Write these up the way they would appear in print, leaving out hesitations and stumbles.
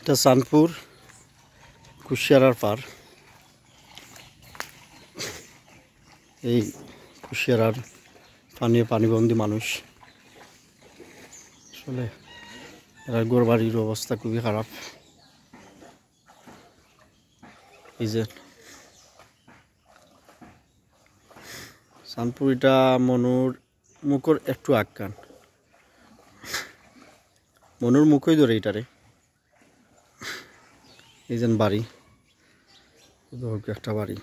এটা চাঁদপুর কুশিয়ারার পার। এই কুশিয়ারার পানিবন্দী মানুষ, আসলে এরা ঘরবাড়ির অবস্থা খুবই খারাপ। এই যে চাঁদপুর, এটা মনুর মুখর একটু আকান, মনুর মুখই ধরে এটারে। এই যে বাড়ি, একটা বাড়ি।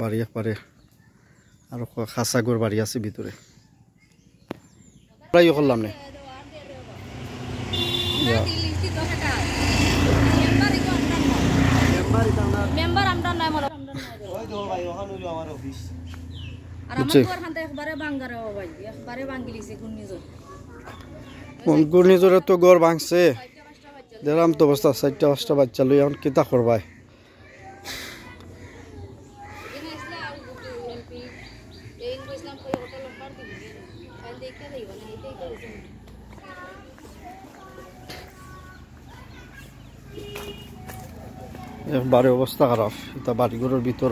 বাড়ি একবারে, আর খাঁচাগর বাড়ি আছে ভিতরে। প্রায় করলাম না ঘূর্ণিঝড়ে তো গড় ভাঙছে, দেখলাম তো অবস্থা। 4টা-5টা বাচ্চা লই এখন কিতা করবাই। একবারে অবস্থা খারাপ, এটা বাড়িঘরের ভিতর।